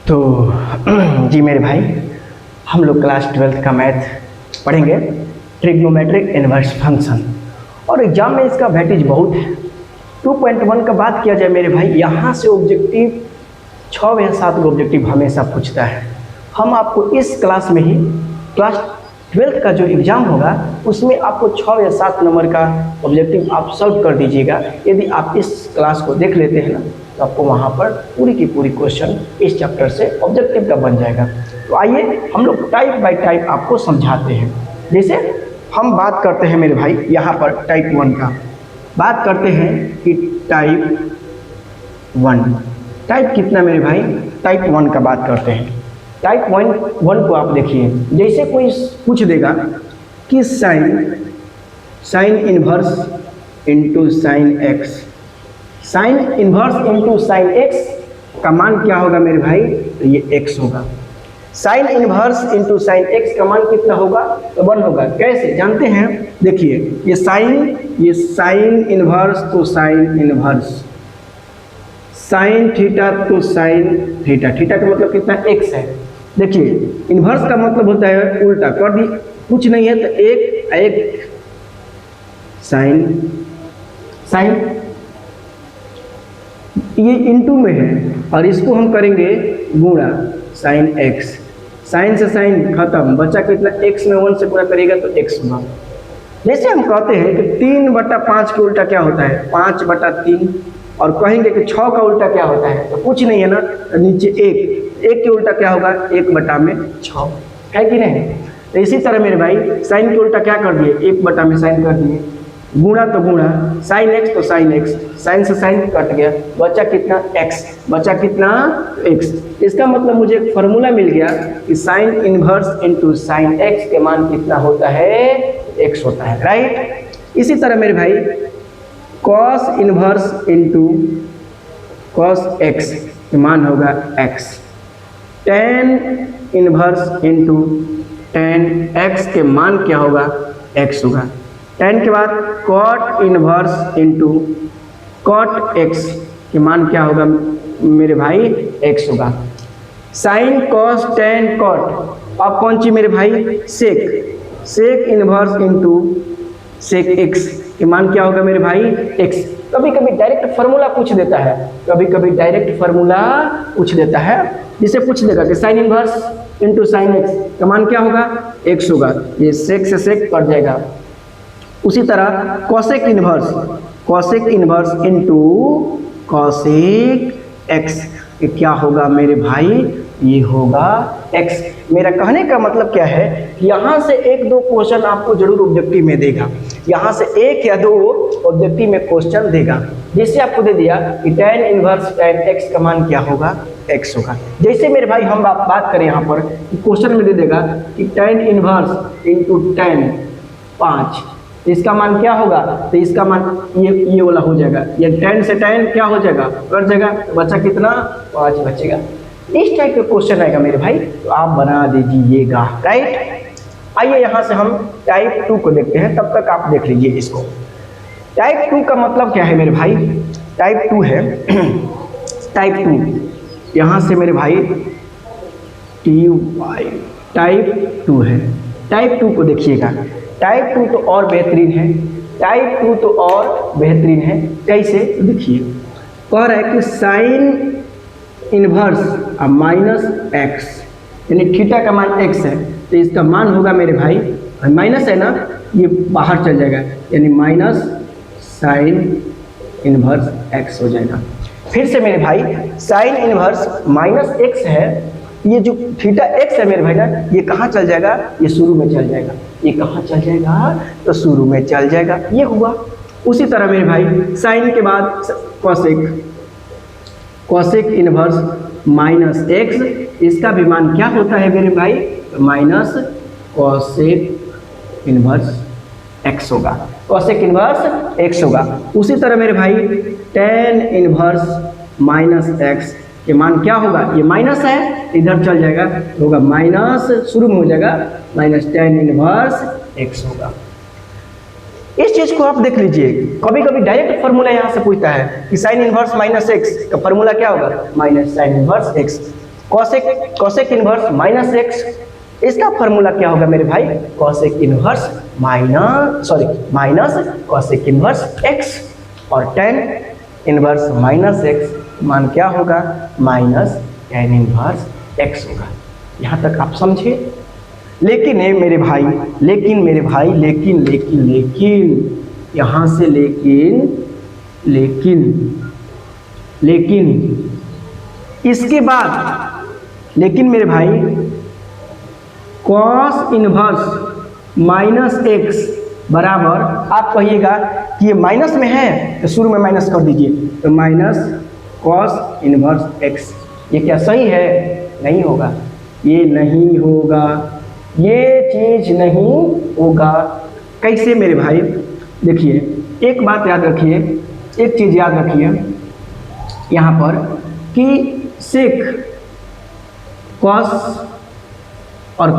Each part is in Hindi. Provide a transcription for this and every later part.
तो जी मेरे भाई, हम लोग क्लास 12th का मैथ पढ़ेंगे, ट्रिग्नोमेट्रिक इनवर्स फंक्शन। और एग्जाम में इसका वेटेज बहुत है। 2.1 का बात किया जाए मेरे भाई, यहाँ से ऑब्जेक्टिव 6 या 7 ऑब्जेक्टिव हमेशा पूछता है। हम आपको इस क्लास में ही, क्लास 12th का जो एग्ज़ाम होगा उसमें आपको 6 या 7 नंबर का ऑब्जेक्टिव आप सॉल्व कर दीजिएगा। यदि आप इस क्लास को देख लेते हैं ना, तो आपको वहाँ पर पूरी की पूरी क्वेश्चन इस चैप्टर से ऑब्जेक्टिव का बन जाएगा। तो आइए हम लोग टाइप बाय टाइप आपको समझाते हैं। जैसे हम बात करते हैं मेरे भाई, यहाँ पर टाइप 1 का बात करते हैं कि टाइप 1 टाइप कितना मेरे भाई, टाइप 1 का बात करते हैं। टाइप 1 को आप देखिए, जैसे कोई पूछ देगा कि sine inverse into sine x, sine inverse into sine x का मान क्या होगा मेरे भाई, तो ये एक्स होगा। Sine inverse into sine x का मान कितना होगा, तो 1 होगा। कैसे जानते हैं, देखिए ये साइन इनवर्स तो साइन इनवर्स, साइन थीटा तो साइन थीटा, थीटा का मतलब कितना, एक्स है। देखिए इनवर्स का मतलब होता है उल्टा कर दी, कुछ नहीं है तो एक साइन ये इनटू में है और इसको हम करेंगे गुणा साइन एक्स, साइन से साइन खत्म, बचा कितना, एक्स में 1 से गुणा करेगा तो एक्स होगा। जैसे हम कहते हैं कि 3/5 का उल्टा क्या होता है, 5/3, और कहेंगे कि 6 का उल्टा क्या होता है, तो कुछ नहीं है ना, तो नीचे एक के उल्टा क्या होगा, 1/6 है कि नहीं। तो इसी तरह मेरे भाई साइन के उल्टा क्या कर दिए, 1/में साइन कर दिए, गुणा तो गुणा, साइन एक्स तो साइन एक्स, साइन से साइन कट गया, बचा कितना, एक्स, बचा कितना, एक्स। इसका मतलब मुझे एक फॉर्मूला मिल गया कि sine inverse into sine x के मान कितना होता है, एक्स होता है, राइट। इसी तरह मेरे भाई cos inverse into cos x के मान होगा x, tan inverse into tan x के मान क्या होगा, एक्स होगा। टेन के बाद cot inverse into cot x के मान क्या होगा मेरे भाई, एक्स होगा। साइन कॉस टेन कॉट, अब कौन सी मेरे भाई, sec inverse into sec x के मान क्या होगा मेरे भाई, एक्स। कभी कभी डायरेक्ट फार्मूला पूछ देता है, जिसे पूछ देगा कि sine inverse into sine x का मान क्या होगा, एक्स होगा, ये सेक से सेक कट जाएगा। उसी तरह cosec inverse into cosec x क्या होगा मेरे भाई, ये होगा एक्स। मेरा कहने का मतलब क्या है, यहाँ से 1-2 क्वेश्चन आपको जरूर ऑब्जेक्टिव में देगा, यहाँ से 1 या 2 ऑब्जेक्टिव में क्वेश्चन देगा। जैसे आपको दे दिया कि टेन इनवर्स टेन एक्स का मान क्या होगा, एक्स होगा। जैसे मेरे भाई हम बात करें यहाँ पर कि क्वेश्चन में दे देगा कि टेन इनवर्स इंटू टेन 5, तो इसका मान क्या होगा, तो इसका मान ये वाला हो जाएगा, ये 10 से 10 क्या हो जाएगा, कट जाएगा, बचा कितना, 5 बचेगा। इस टाइप के क्वेश्चन आएगा मेरे भाई, तो आप बना दीजिएगा, राइट। आइए यहाँ से हम टाइप 2 को देखते हैं, तब तक आप देख लीजिए इसको। टाइप 2 का मतलब क्या है मेरे भाई, टाइप 2 है टाइप 2, यहाँ से मेरे भाई टाइप 2 है। टाइप 2 को देखिएगा, टाइप 2 तो और बेहतरीन है, कैसे देखिए, कह रहा है कि साइन इनवर्स माइनस एक्स, यानी थीटा का मान एक्स है, तो इसका मान होगा मेरे भाई, माइनस है ना, ये बाहर चल जाएगा, यानी माइनस साइन इनवर्स एक्स हो जाएगा। फिर से मेरे भाई साइन इनवर्स माइनस एक्स है, ये जो थीटा एक्स है मेरे भाई ना, ये कहाँ चल जाएगा, ये शुरू में चल जाएगा, ये कहाँ चल जाएगा, तो शुरू में चल जाएगा, ये हुआ। उसी तरह मेरे भाई साइन के बाद कॉसेक इनवर्स माइनस एक्स, इसका भी मान क्या होता है मेरे भाई, माइनस कॉसेक इनवर्स एक्स होगा, कॉसेक इनवर्स एक्स होगा। उसी तरह मेरे भाई टेन इनवर्स माइनस एक्स के मान क्या होगा, ये माइनस है, इधर चल जाएगा, तो होगा माइनस, शुरू में हो जाएगा माइनस टेन इनवर्स एक्स होगा। इस चीज को आप देख लीजिए, कभी कभी डायरेक्ट फॉर्मूला यहाँ से पूछता है कि साइन इनवर्स माइनस एक्स का फॉर्मूला क्या होगा, minus sine inverse x. Cosec inverse minus x, इसका फॉर्मूला क्या होगा मेरे भाई, cosec inverse minus cosec inverse x, और टेन इनवर्स माइनस एक्स मान क्या होगा, माइनस टेन इनवर्स एक्स होगा। यहाँ तक आप समझे। लेकिन मेरे भाई यहाँ से लेकिन इसके बाद मेरे भाई कॉस इनवर्स माइनस एक्स बराबर, आप कहिएगा कि ये माइनस में है तो शुरू में माइनस कर दीजिए, तो माइनस कॉस इनवर्स एक्स। ये क्या सही है? नहीं होगा, ये नहीं होगा, ये चीज नहीं होगा। कैसे मेरे भाई? देखिए एक बात याद रखिए, एक चीज याद रखिए यहाँ पर कि सेक कॉस और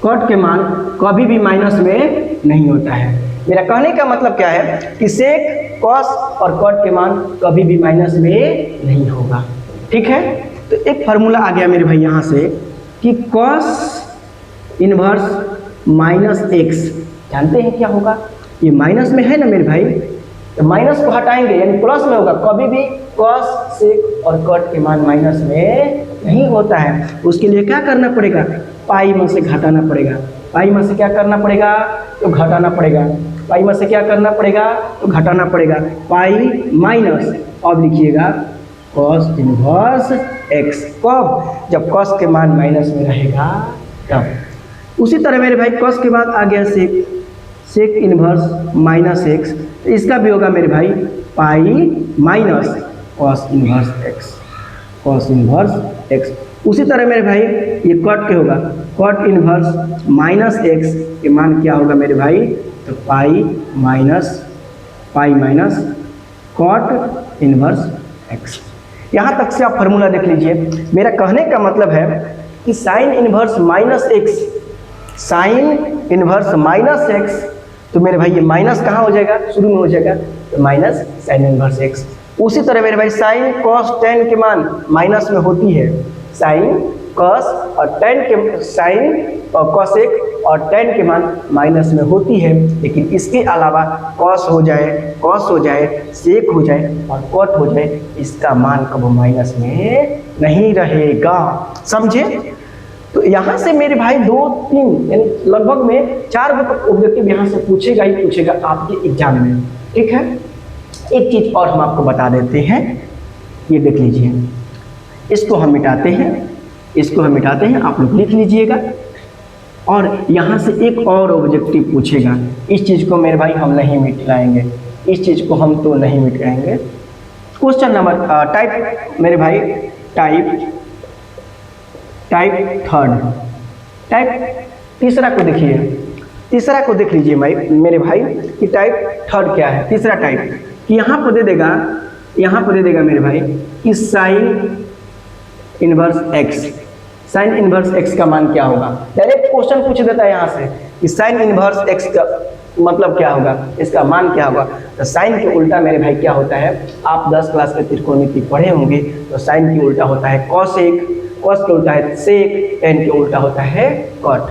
कॉट के मान कभी भी माइनस में नहीं होता है। मेरा कहने का मतलब क्या है कि सेक कॉस और कॉट के मान कभी भी माइनस में नहीं होगा। ठीक है, तो एक फार्मूला आ गया मेरे भाई यहाँ से कि कॉस इनवर्स माइनस एक्स, जानते हैं क्या होगा? ये माइनस में है ना मेरे भाई, तो माइनस को हटाएंगे यानी प्लस में होगा। कभी भी कॉस सेक और कॉट के मान माइनस में नहीं होता है। उसके लिए क्या करना पड़ेगा? पाई में से घटाना पड़ेगा। पाई में से क्या करना पड़ेगा? तो घटाना पड़ेगा। पाई में से क्या करना पड़ेगा? तो घटाना पड़ेगा। पाई माइनस, अब लिखिएगा कॉस इनवर्स एक्स। कब? जब कॉस के मान माइनस में रहेगा तब। उसी तरह मेरे भाई कॉस के बाद आ गया सेक इनवर्स माइनस एक्स, तो इसका भी होगा मेरे भाई pi minus cos inverse x. उसी तरह मेरे भाई ये कॉट के होगा, कॉट इनवर्स माइनस एक्स के मान क्या होगा मेरे भाई? तो pi minus cot inverse x. यहाँ तक से आप फार्मूला देख लीजिए। मेरा कहने का मतलब है कि साइन इनवर्स माइनस एक्स, तो मेरे भाई ये माइनस कहाँ हो जाएगा? शुरू में हो जाएगा, तो माइनस साइन इनवर्स एक्स। उसी तरह मेरे भाई साइन कॉस टेन के मान माइनस में होती है। साइन कॉस और टेन के साइन और कॉसेक और टेन के मान माइनस में होती है, लेकिन इसके अलावा कॉस हो जाए सेक हो जाए और कॉट हो जाए, इसका मान कब माइनस में नहीं रहेगा। समझे? तो यहाँ से मेरे भाई 2-3 यानी लगभग में 4 ऑब्जेक्टिव यहाँ से पूछेगा ही पूछेगा आपके एग्जाम में। ठीक है, एक चीज और हम आपको बता देते हैं, ये देख लीजिए, इसको हम मिटाते हैं, आप लोग लिख लीजिएगा। और यहाँ से एक और ऑब्जेक्टिव पूछेगा, इस चीज़ को मेरे भाई हम नहीं मिटाएंगे, क्वेश्चन नंबर टाइप मेरे भाई टाइप तीसरा को देख लीजिए मेरे भाई कि टाइप थर्ड क्या है। तीसरा टाइप कि यहाँ पर दे देगा मेरे भाई कि साइन इनवर्स एक्स का मान क्या होगा। डायरेक्ट क्वेश्चन पूछ देता है यहाँ से कि साइन इनवर्स एक्स का मतलब क्या होगा, इसका मान क्या होगा। तो साइन के उल्टा मेरे भाई क्या होता है, आप 10 क्लास के त्रिकोणमिति पढ़े होंगे, तो साइन के उल्टा होता है कॉसेक, कॉस के उल्टा है सेक, टेन के उल्टा होता है कॉट।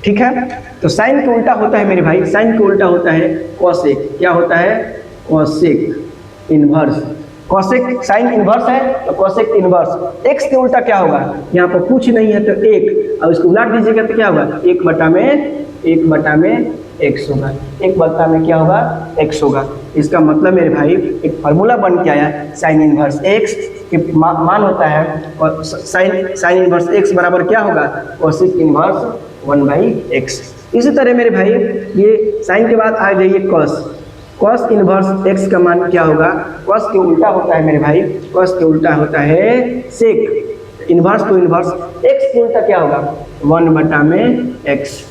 ठीक है, तो साइन के उल्टा होता है मेरे भाई, साइन के उल्टा होता है कॉसेक। क्या होता है? Cosec inverse. Cosec sine inverse है तो कॉसेक इनवर्स। एक्स के उल्टा क्या होगा? यहाँ पर कुछ नहीं है तो एक, और इसको उलट दीजिएगा तो क्या होगा? 1/में एक्स होगा। 1/में क्या होगा? एक्स होगा। इसका मतलब मेरे भाई एक फार्मूला बन के आया, साइन इनवर्स एक्स के मान होता है, और साइन इनवर्स एक्स बराबर क्या होगा? Cosec inverse 1/x। इसी तरह मेरे भाई ये साइन के बाद आ जाइए कॉस इनवर्स एक्स का मान क्या होगा? कॉस के उल्टा होता है मेरे भाई, कॉस के उल्टा होता है सेक। इनवर्स तो इनवर्स, एक्स के उल्टा क्या होगा? 1/में एक्स।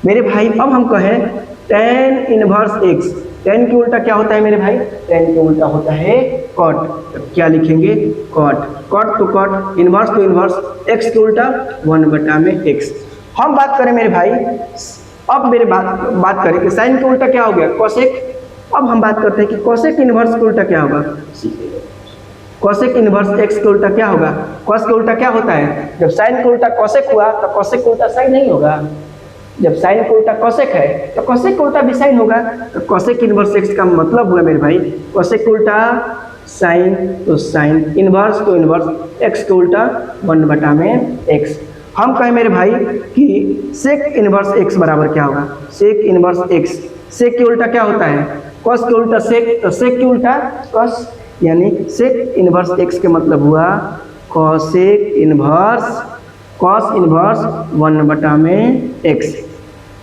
मेरे भाई अब हम कहें टेन इनवर्स एक्स, टेन के उल्टा क्या होता है मेरे भाई? टेन के उल्टा होता है कॉट। तो क्या लिखेंगे? कॉट तो कॉट, इनवर्स तो इनवर्स, एक्स के उल्टा 1/में एक्स। हम बात करें मेरे भाई, अब मेरे बात करें कि साइन के उल्टा क्या हो गया? कॉसेक। अब हम बात करते हैं कि कॉसेक इनवर्स के उल्टा क्या होगा? कॉसेक इनवर्स एक्स के उल्टा क्या होगा, कॉस के उल्टा क्या होता है, जब साइन के उल्टा कॉसेक हुआ तो कॉसेक के उल्टा साइन नहीं होगा, जब साइन के उल्टा कॉसेक है तो कॉसेक के उल्टा भी साइन होगा। तो कॉसेक इनवर्स एक्स का मतलब हुआ मेरे भाई कॉसेक के उल्टा साइन, तो साइन इनवर्स तो इनवर्स एक्स के उल्टा 1/x। हम कहें मेरे भाई कि सेक इनवर्स एक्स बराबर क्या होगा, सेक इनवर्स एक्स, सेक के उल्टा क्या होता है, कॉस के उल्टा सेक, तो सेक के उल्टा कॉस, यानी सेक इनवर्स एक्स के मतलब हुआ cosec inverse cos inverse 1/x।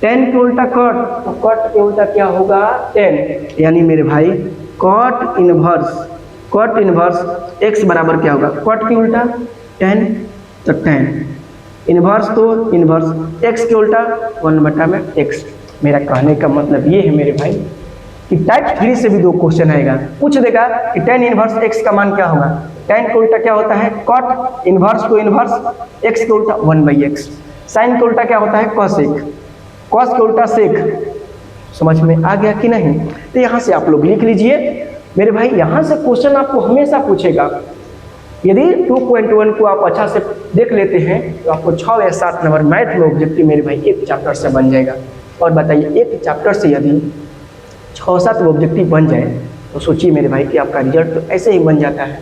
Ten के उल्टा कॉट, तो कॉट के उल्टा क्या होगा टेन, यानी मेरे भाई कॉट इनवर्स एक्स बराबर क्या होगा, कॉट के उल्टा टेन, तो टेन इनवर्स तो इनवर्स एक्स के उल्टा 1/x। मेरा कहने का मतलब ये है मेरे भाई कि टाइप 3 से भी 2 क्वेश्चन आएगा, पूछ देगा कि टेन इनवर्स एक्स का मान क्या होगा, टेन के उल्टा क्या होता है कॉट, इनवर्स तो इनवर्स एक्स के उल्टा 1/x, साइन के उल्टा क्या होता है कॉसेक, कॉस के उल्टा सेक। समझ में आ गया कि नहीं? तो यहाँ से आप लोग लिख लीजिए मेरे भाई, यहाँ से क्वेश्चन आपको हमेशा पूछेगा। यदि 2.1 को आप अच्छा से देख लेते हैं तो आपको 6 या 7 नंबर मैथ में ऑब्जेक्टिव मेरे भाई एक चैप्टर से बन जाएगा। और बताइए एक चैप्टर से यदि 6-7 ऑब्जेक्टिव बन जाए तो सोचिए मेरे भाई कि आपका रिजल्ट तो ऐसे ही बन जाता है।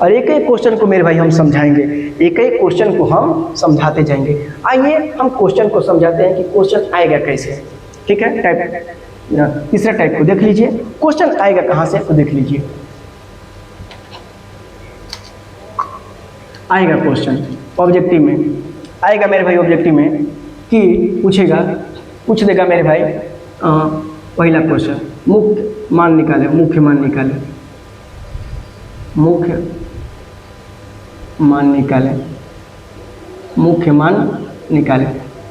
और एक एक क्वेश्चन को मेरे भाई हम समझाएंगे, एक एक क्वेश्चन को हम समझाते जाएंगे। आइए हम क्वेश्चन को समझाते हैं कि क्वेश्चन आएगा कैसे। ठीक है, टाइप तीसरा टाइप को देख लीजिए, क्वेश्चन आएगा कहाँ से तो देख लीजिए। आएगा क्वेश्चन ऑब्जेक्टिव में, आएगा मेरे भाई ऑब्जेक्टिव में कि पूछ देगा मेरे भाई पहला क्वेश्चन मुख्य मान निकाले, मुख्य मान निकाले, मुख्य मान निकाले, मुख्य मान निकाले।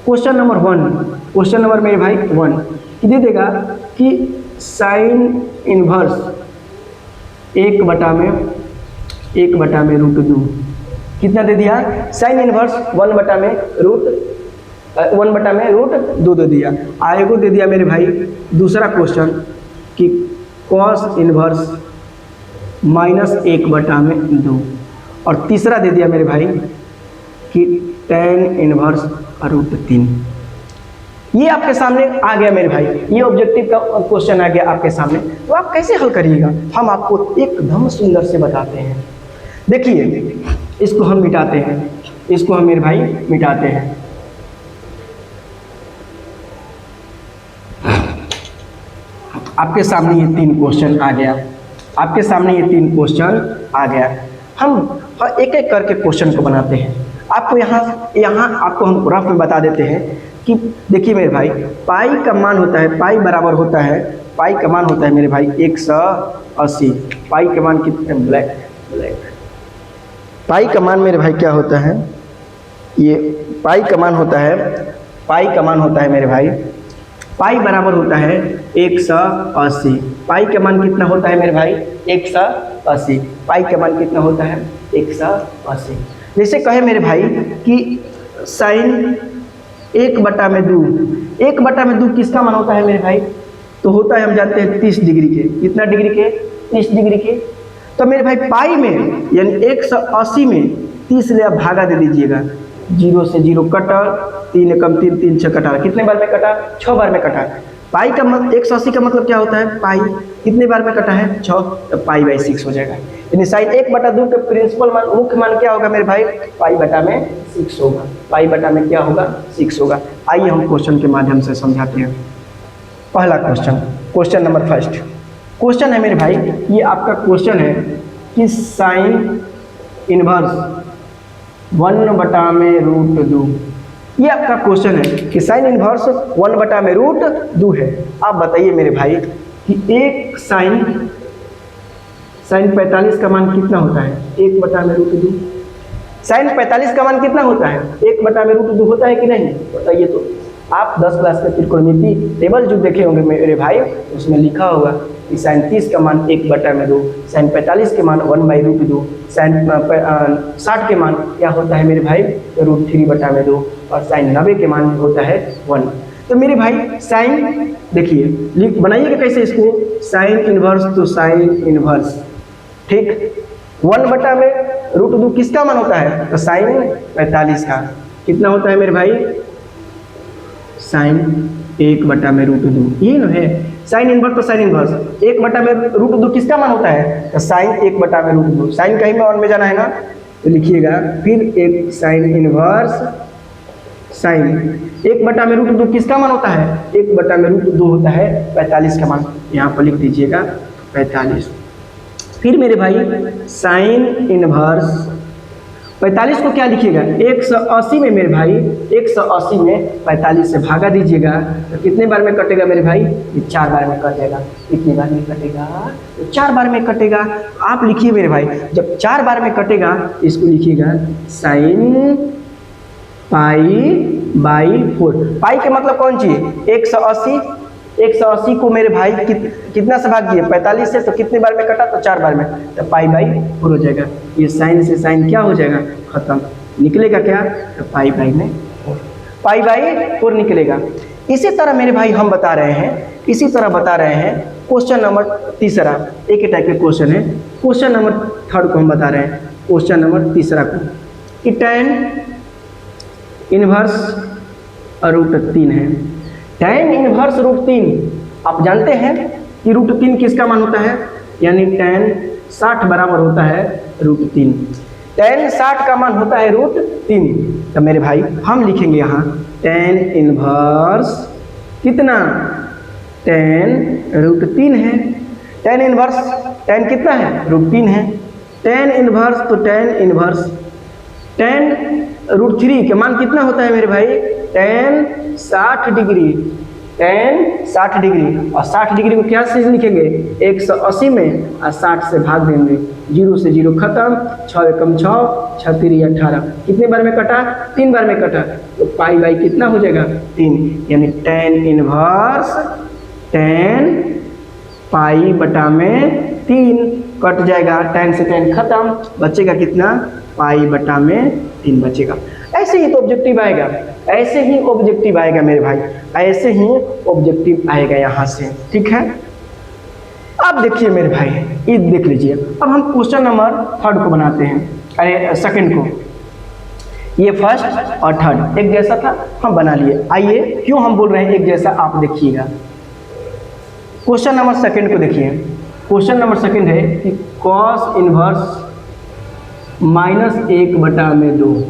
क्वेश्चन नंबर 1, क्वेश्चन नंबर मेरे भाई 1 दे देगा कि साइन इनवर्स 1/√2 कितना दे दिया, साइन इनवर्स 1/√2 दे दिया। आएगो दे दिया मेरे भाई दूसरा क्वेश्चन कि कॉस इनवर्स -1/2, और तीसरा दे दिया मेरे भाई कि tan इनवर्स √3। ये आपके सामने आ गया मेरे भाई, ये ऑब्जेक्टिव का क्वेश्चन आ गया आपके सामने। तो आप कैसे हल करिएगा, हम आपको एकदम सुंदर से बताते हैं। देखिए इसको हम मिटाते हैं, इसको हम मेरे भाई मिटाते हैं। आपके सामने ये 3 क्वेश्चन आ गया, आपके सामने ये 3 क्वेश्चन आ गया। हम एक एक करके क्वेश्चन को बनाते हैं। आपको यहाँ आपको हम रफ में बता देते हैं कि देखिए मेरे भाई पाई का मान होता है, पाई बराबर होता है, पाई का मान होता है मेरे भाई 180। पाई का मान कितने, ब्लैक पाई का मान मेरे भाई क्या होता है, ये पाई का मान होता है, पाई का मान होता है मेरे भाई, पाई बराबर होता है 180। पाई का मान कितना होता है मेरे भाई 180। पाई का मान कितना होता है 180। जैसे कहे मेरे भाई कि साइन 1/2, 1/2 किसका मान होता है मेरे भाई, तो होता है हम जानते हैं 30 डिग्री के। कितना डिग्री के, 30 डिग्री के। तो मेरे भाई पाई में यानी 180 में 30 ले आप भागा दे दीजिएगा, 0 से 0 कटा, 3 एकम 3, 3 6 कटा, कितने बार में कटा, 6 बार में कटा। पाई का 180 का मतलब क्या होता है, पाई कितने बार में कटा है 6, तो पाई/6 हो जाएगा। यानी साइन 1/2 के प्रिंसिपल मान, मुख्य मान क्या होगा मेरे भाई, पाई/6 होगा, पाई/में क्या होगा 6 होगा। आइए हम क्वेश्चन के माध्यम से समझाते हैं। पहला क्वेश्चन, क्वेश्चन नंबर 1 क्वेश्चन है मेरे भाई, ये आपका क्वेश्चन है कि साइन इनवर्स 1/√2, ये आपका क्वेश्चन है कि साइन इनवर्स 1/√2 है। आप बताइए मेरे भाई कि एक साइन 45 का मान कितना होता है, 1/√2। साइन 45 का मान कितना होता है, 1/√2 होता है कि नहीं, बताइए। तो आप 10 क्लास के त्रिकोणमिति टेबल जो देखे होंगे मेरे भाई, उसमें लिखा होगा कि साइन 30 का मान 1/2, साइन 45 के मान 1/√2, साइन 60 के मान क्या होता है मेरे भाई √3/2, और साइन 90 के मान होता है 1। तो मेरे भाई साइन देखिए बनाइएगा कैसे इसको, साइन इनवर्स तो साइन इनवर्स, ठीक, 1 बटा में √2 किसका मान होता है? तो साइन 45 का। कितना होता है मेरे भाई? साइन 1 बटा में √2, ये न है साइन इनवर्स। तो साइन इनवर्स 1 बटा में √2 किसका मान होता है? तो साइन 1 बटा में √2। साइन कहीं में 1 में जाना है ना, तो लिखिएगा फिर एक साइन इनवर्स साइन 1 बटा में √2 किसका मान होता है? 1 बटा में √2 होता है 45 का मान। यहाँ पर लिख दीजिएगा 45। फिर मेरे भाई साइन इनवर्स 45 को क्या लिखिएगा? 180 में मेरे भाई 180 में 45 से भागा दीजिएगा तो कितने बार में कटेगा मेरे भाई? ये 4 बार में कटेगा। कितने बार में कटेगा? तो 4 बार में कटेगा। आप लिखिए मेरे भाई, जब 4 बार में कटेगा इसको लिखिएगा साइन π/4। पाई के मतलब कौन चीज? 180। 180 को मेरे भाई कितना से भाग दिए? 45 से। तो कितने बार में कटा? तो 4 बार में, तो π/4 हो जाएगा। ये साइन से साइन क्या हो जाएगा? खत्म। निकलेगा क्या? तो π/4 निकलेगा। इसी तरह मेरे भाई हम बता रहे हैं क्वेश्चन नंबर तीसरा, एक ही टाइप के क्वेश्चन है। क्वेश्चन नंबर थर्ड को हम बता रहे हैं, क्वेश्चन नंबर तीसरा को कि tan इनवर्स √3 है। tan इनवर्स √3 आप जानते हैं कि √3 किसका मान होता है? यानी tan 60 बराबर होता है √3। tan 60 का मान होता है √3। तो मेरे भाई हम लिखेंगे यहाँ tan इनवर्स कितना? tan √3 है। tan इनवर्स tan कितना है? √3 है। tan इनवर्स तो tan इनवर्स tan √3 का मान कितना होता है मेरे भाई? tan 60 degree. tan 60 डिग्री और 60 डिग्री को क्या से लिखेंगे? 180 में और 60 से भाग देंगे। 0 से 0 खत्म। 6 एकम 6, 6 3 18। कितने बार में कटा? 3 बार में कटा। तो π/, कितना हो जाएगा? 3। यानी tan इनवर्स tan π/3 कट जाएगा। tan से tan खत्म, बचेगा कितना? π/3 बचेगा। ऐसे ही तो ऑब्जेक्टिव आएगा, ऐसे ही ऑब्जेक्टिव आएगा मेरे भाई, ऐसे ही ऑब्जेक्टिव आएगा यहाँ से। ठीक है, अब देखिए मेरे भाई, ये देख लीजिए। अब हम क्वेश्चन नंबर थर्ड को बनाते हैं, अरे सेकंड को। ये फर्स्ट और थर्ड एक जैसा था, हम बना लिए। आइए, क्यों हम बोल रहे हैं एक जैसा, आप देखिएगा। क्वेश्चन नंबर सेकंड को देखिए। क्वेश्चन नंबर सेकंड है कि कॉस इनवर्स -1/2।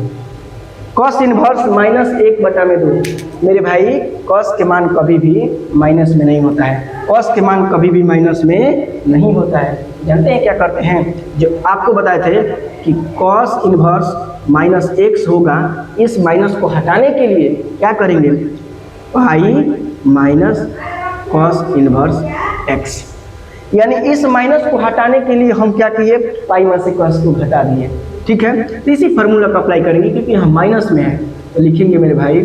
Cos inverse -1/2। मेरे भाई कॉस के मान कभी भी माइनस में नहीं होता है। कॉस के मान कभी भी माइनस में नहीं होता है। जानते हैं क्या करते हैं? जो आपको बताए थे कि कॉस इनवर्स -x होगा, इस माइनस को हटाने के लिए क्या करेंगे? Pi minus cos inverse x। यानी इस माइनस को हटाने के लिए हम क्या किए? पाई में से कॉस को घटा दिए। ठीक है, तो इसी फार्मूला को अप्लाई करेंगे क्योंकि हम माइनस में है। तो लिखेंगे मेरे भाई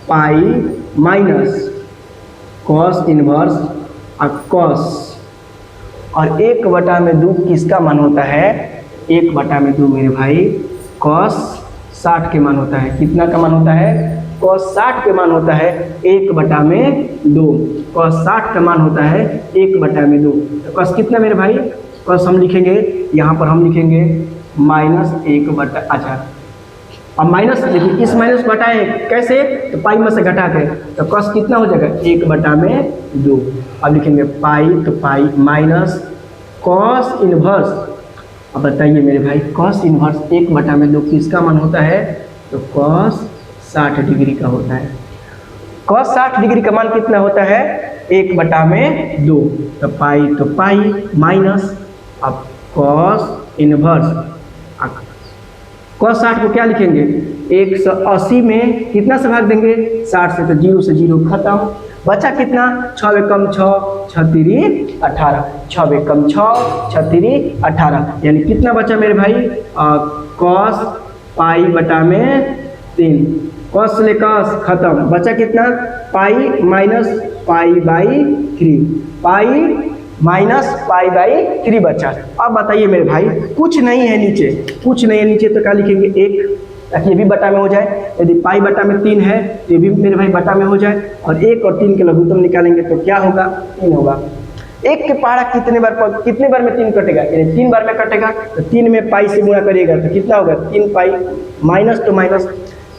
pi minus cos inverse cos, और 1/2 किसका मान होता है? 1/2 मेरे भाई कॉस 60 के मान होता है। कितना का मान होता है? कॉस 60 के मान होता है 1/2। कॉस 60 का मान होता है 1/2। तो कॉस कितना मेरे भाई? कॉस हम लिखेंगे, यहाँ पर हम लिखेंगे -1/, अच्छा अब माइनस, लेकिन इस माइनस को हटाएं कैसे? तो पाई में से घटा के, तो कॉस कितना हो जाएगा? 1/2। अब लिखेंगे पाई, तो पाई माइनस कॉस इनवर्स। अब बताइए मेरे भाई, कॉस इनवर्स 1/2 किसका मान होता है? तो कॉस 60 डिग्री का होता है। कॉस 60 डिग्री का मान कितना होता है? 1/2। तो पाई माइनस, अब कॉस इनवर्स कॉस 60 को क्या लिखेंगे? 180 में कितना से भाग देंगे? 60 से। तो 0 से 0 खत्म। बचा कितना? 6 एकम 6, 6 3 18। 6 एकम 6, 6 3 18। यानी कितना बचा मेरे भाई? कॉस π/3। कॉस से कॉस खत्म, बचा कितना? Pi minus π/3। पाई माइनस π/3 बचा। अब बताइए मेरे भाई, कुछ नहीं है नीचे, कुछ नहीं है नीचे, तो क्या लिखेंगे? 1, ताकि ये भी बटा में हो जाए। यदि π/3 है तो ये भी मेरे भाई बटा में हो जाए, और 1 और 3 के लघुत्तम निकालेंगे तो क्या होगा? 3 होगा। एक के पहाड़ा कितने बार में 3 कटेगा, यानी 3 बार में कटेगा, तो 3 में पाई से गुणा करिएगा तो कितना होगा 3 पाई, माइनस तो माइनस।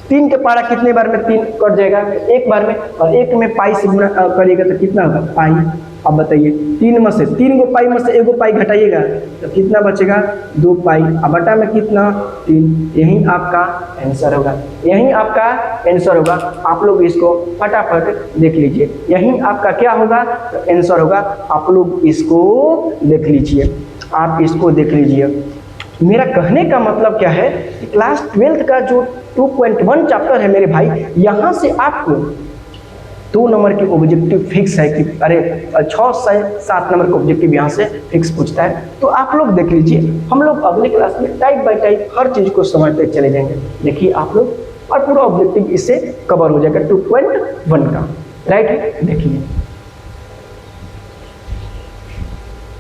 3 के पहाड़ा कितने बार में 3 कट जाएगा, एक बार में, और 1 में पाई से गुणा करिएगा तो कितना होगा पाई। अब बताइए 3 में से 3 गो पाई में से 1 गो पाई घटाइएगा तो कितना बचेगा 2 पाई, अब बटा में कितना 3। यही आपका आंसर होगा, यही आपका आंसर होगा। आप लोग इसको फटाफट देख लीजिए, यही आपका क्या होगा तो आंसर होगा। आप लोग इसको देख लीजिए, आप इसको देख लीजिए। मेरा कहने का मतलब क्या है कि क्लास 12th का जो 2.1 चैप्टर है मेरे भाई, यहाँ से आपको 2 नंबर की ऑब्जेक्टिव फिक्स है कि अरे 6 से 7 नंबर का ऑब्जेक्टिव यहाँ से फिक्स पूछता है। तो आप लोग देख लीजिए, हम लोग अगले क्लास में टाइप बाय टाइप हर चीज़ को समझते चले जाएंगे। देखिए आप लोग, और पूरा ऑब्जेक्टिव इससे कवर हो जाएगा 2.1 का, राइट है। देखिए